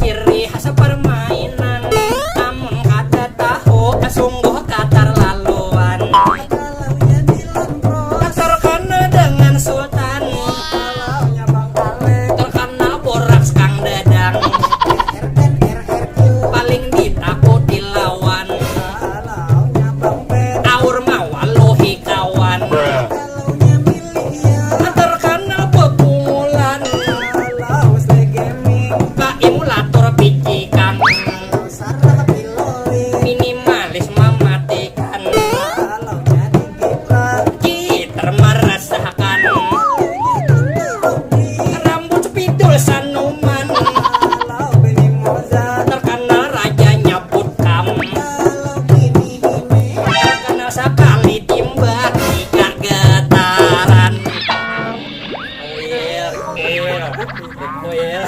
ciri khas permainan. Namun kata tahu sungguh keterlaluan. Kalaunya dilandros, Terkena dengan sultan, kalaunya Bang Alek, terkena boraks Kang Dadang. RN RRQ, Paling ditakuti lawan, kalaunya Bang Pet, aur mawalohi kawan. kalaunya Milia, Terkena pepungulan, kalau Slay Gaming, ka emulator picikan. kalau Sarah Piloi, Minimalis mematikan, kalaunya Digitrak, gitar merasakan. Rambut spidol sanuman, kalau Benny Moza, terkenal raja nyabut kam. kalau Kini Hime, Terkenal sekali timba tiga getaran. Oh yeah,